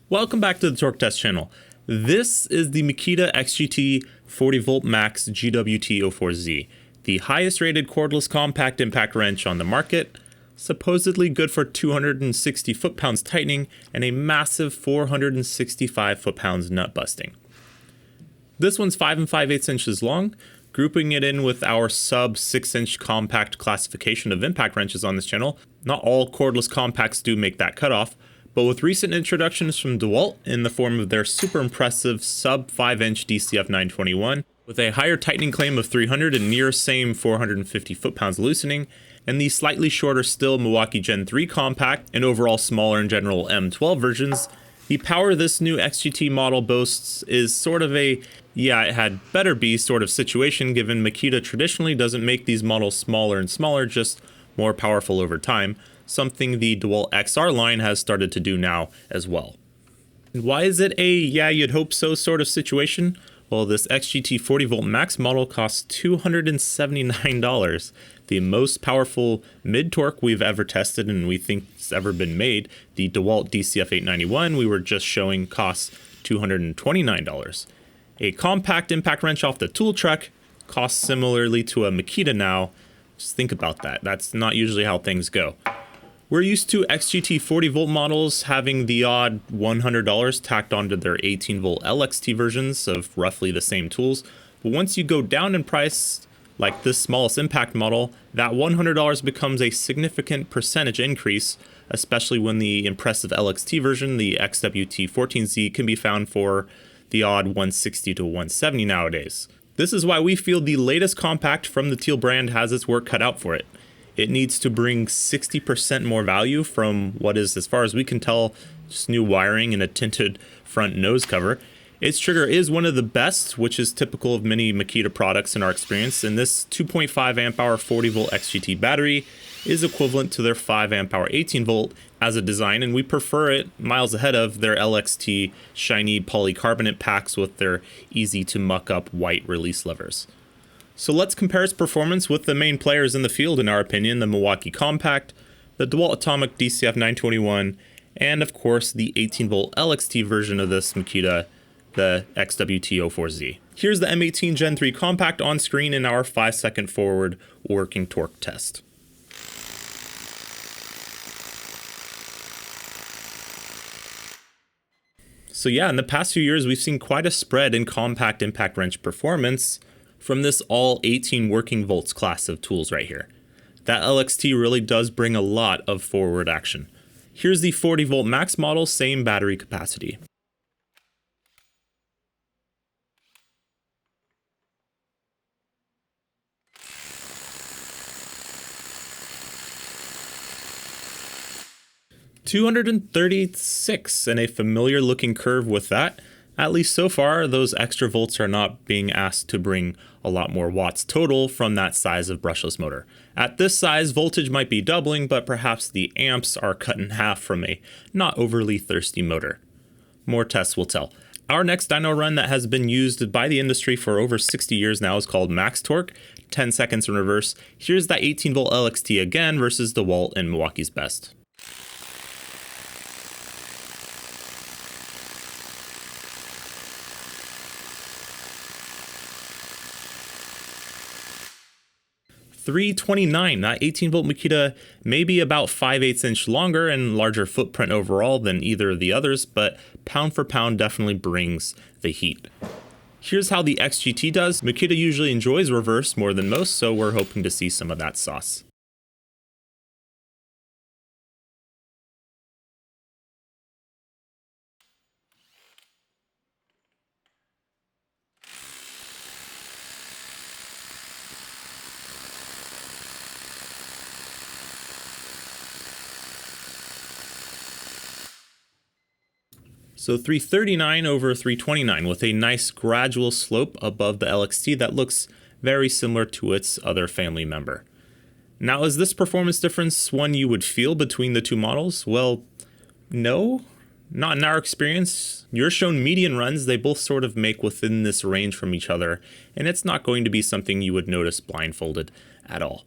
Welcome back to the Torque Test channel. This is the Makita XGT 40V Max GWT04Z, the highest rated cordless compact impact wrench on the market, supposedly good for 260 foot-pounds tightening and a massive 465 foot-pounds nut busting. This one's 5 5/8 inches long, grouping it in with our sub 6-inch compact classification of impact wrenches on this channel. Not all cordless compacts do make that cutoff, but with recent introductions from DeWalt in the form of their super impressive sub 5-inch DCF921, with a higher tightening claim of 300 and near same 450 foot-pounds loosening, and the slightly shorter still Milwaukee Gen 3 compact and overall smaller in general M12 versions, the power this new XGT model boasts is sort of a, yeah, it had better be sort of situation, given Makita traditionally doesn't make these models smaller and smaller, just more powerful over time, something the DeWalt XR line has started to do now as well. And why is it a yeah you'd hope so sort of situation? Well, this XGT 40V Max model costs $279. The most powerful mid-torque we've ever tested and we think it's ever been made, the DeWalt DCF891 we were just showing, costs $229. A compact impact wrench off the tool truck costs similarly to a Makita now. Just think about that. That's not usually how things go. We're used to XGT 40V models having the odd $100 tacked onto their 18V LXT versions of roughly the same tools, but once you go down in price, like this smallest impact model, that $100 becomes a significant percentage increase, especially when the impressive LXT version, the GWT04Z, can be found for the odd $160 to $170 nowadays. This is why we feel the latest compact from the Teal brand has its work cut out for it. It needs to bring 60% more value from what is, as far as we can tell, just new wiring and a tinted front nose cover. Its trigger is one of the best, which is typical of many Makita products in our experience, and this 2.5 amp hour 40V XGT battery is equivalent to their 5 amp hour 18V as a design, and we prefer it miles ahead of their LXT shiny polycarbonate packs with their easy to muck up white release levers. So let's compare its performance with the main players in the field, in our opinion, the Milwaukee Compact, the DeWalt Atomic DCF921, and of course the 18V LXT version of this Makita, the GWT04Z. Here's the M18 Gen 3 Compact on screen in our 5-second forward working torque test. So yeah, in the past few years we've seen quite a spread in compact impact wrench performance from this all 18 working volts class of tools right here. That LXT really does bring a lot of forward action. Here's the 40V Max model, same battery capacity. $236 and a familiar looking curve with that. At least so far, those extra volts are not being asked to bring a lot more watts total from that size of brushless motor. At this size, voltage might be doubling, but perhaps the amps are cut in half from a not overly thirsty motor. More tests will tell. Our next dyno run that has been used by the industry for over 60 years now is called Max Torque, 10 seconds in reverse. Here's that 18V LXT again versus DeWalt and Milwaukee's best. $329. That 18V Makita may be about 5/8 inch longer and larger footprint overall than either of the others, but pound for pound definitely brings the heat. Here's how the XGT does. Makita usually enjoys reverse more than most, so we're hoping to see some of that sauce. So 339 over 329 with a nice gradual slope above the LXT that looks very similar to its other family member. Now, is this performance difference one you would feel between the two models? Well, no, not in our experience. You're shown median runs, they both sort of make within this range from each other, and it's not going to be something you would notice blindfolded at all.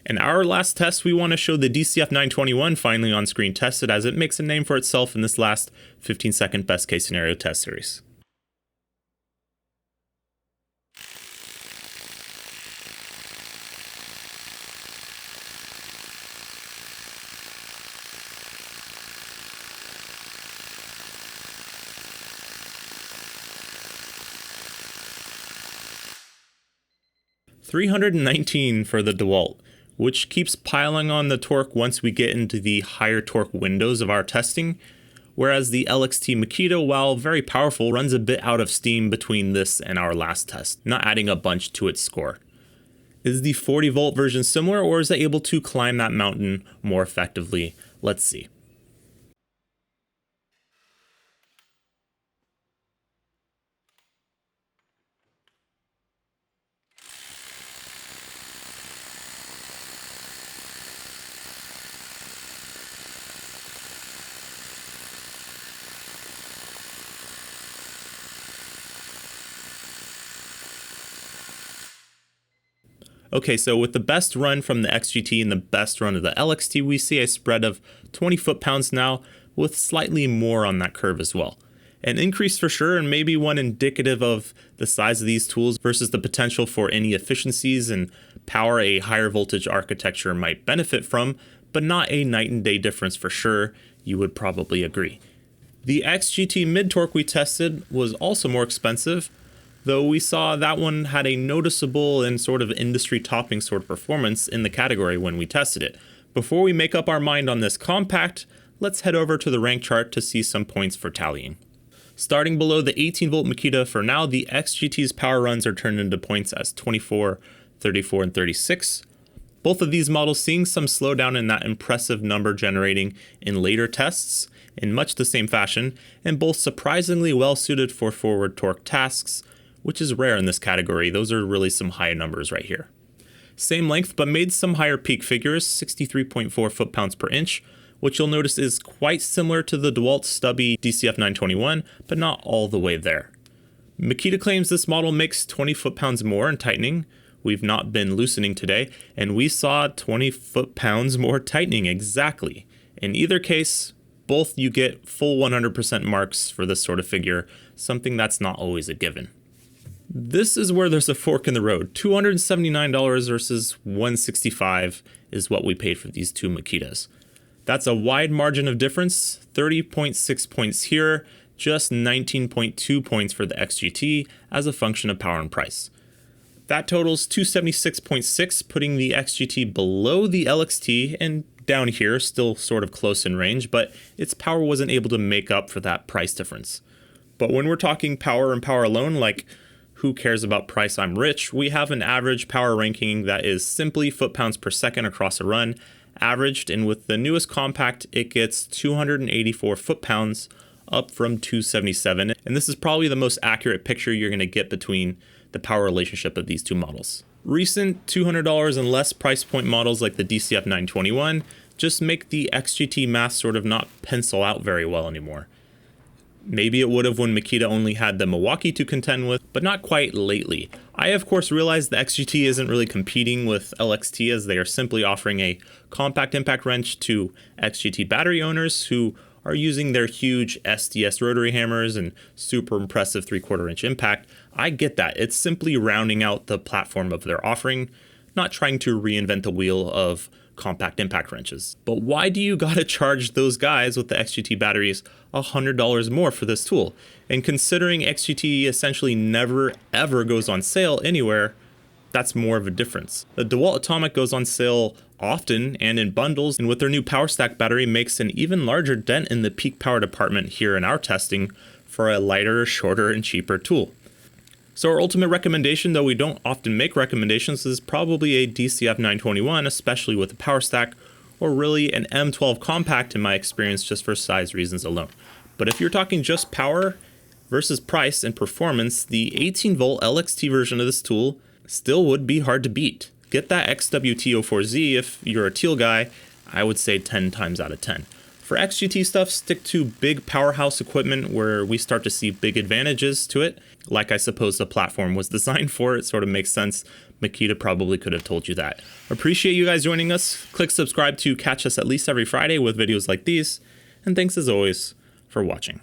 In our last test, we want to show the DCF921 finally on screen tested, as it makes a name for itself in this last 15-second best case scenario test series. $319 for the DeWalt, which keeps piling on the torque once we get into the higher torque windows of our testing, whereas the LXT Makita, while very powerful, runs a bit out of steam between this and our last test, not adding a bunch to its score. Is the 40 volt version similar, or is it able to climb that mountain more effectively? Let's see. Okay, so with the best run from the XGT and the best run of the LXT, we see a spread of 20 foot-pounds now, with slightly more on that curve as well. An increase for sure, and maybe one indicative of the size of these tools versus the potential for any efficiencies and power a higher voltage architecture might benefit from, but not a night and day difference for sure, you would probably agree. The XGT mid-torque we tested was also more expensive, though we saw that one had a noticeable and sort of industry-topping sort of performance in the category when we tested it. Before we make up our mind on this compact, let's head over to the rank chart to see some points for tallying. Starting below the 18-volt Makita for now, the XGT's power runs are turned into points as 24, 34, and 36. Both of these models seeing some slowdown in that impressive number generating in later tests in much the same fashion, and both surprisingly well suited for forward torque tasks, which is rare in this category. Those are really some high numbers right here. Same length, but made some higher peak figures, 63.4 foot-pounds per inch, which you'll notice is quite similar to the DeWalt stubby DCF921, but not all the way there. Makita claims this model makes 20 foot-pounds more in tightening. We've not been loosening today, and we saw 20 foot-pounds more tightening exactly. In either case, both you get full 100% marks for this sort of figure, something that's not always a given. This is where there's a fork in the road. $279 versus $165 is what we paid for these two Makitas. That's a wide margin of difference, 30.6 points here, just 19.2 points for the XGT as a function of power and price. That totals 276.6, putting the XGT below the LXT and down here, still sort of close in range, but its power wasn't able to make up for that price difference. But when we're talking power and power alone, like who cares about price, I'm rich, we have an average power ranking that is simply foot-pounds per second across a run, averaged, and with the newest compact, it gets 284 foot-pounds, up from 277, and this is probably the most accurate picture you're going to get between the power relationship of these two models. Recent $200 and less price point models like the DCF921 just make the XGT math sort of not pencil out very well anymore. Maybe it would have when Makita only had the Milwaukee to contend with, but not quite lately. I of course realize the XGT isn't really competing with LXT, as they are simply offering a compact impact wrench to XGT battery owners who are using their huge SDS rotary hammers and super impressive 3/4 inch impact. I get that. It's simply rounding out the platform of their offering, not trying to reinvent the wheel of compact impact wrenches. But why do you gotta charge those guys with the XGT batteries $100 more for this tool? And considering XGT essentially never ever goes on sale anywhere, that's more of a difference. The DeWalt Atomic goes on sale often and in bundles, and with their new power stack battery makes an even larger dent in the peak power department here in our testing for a lighter, shorter, and cheaper tool. So our ultimate recommendation, though we don't often make recommendations, is probably a DCF921, especially with a power stack, or really an M12 compact in my experience, just for size reasons alone. But if you're talking just power versus price and performance, the 18-volt LXT version of this tool still would be hard to beat. Get that GWT04Z if you're a teal guy, I would say 10 times out of 10. For XGT stuff, stick to big powerhouse equipment where we start to see big advantages to it. Like I suppose the platform was designed for, it sort of makes sense. Makita probably could have told you that. Appreciate you guys joining us. Click subscribe to catch us at least every Friday with videos like these. And thanks as always for watching.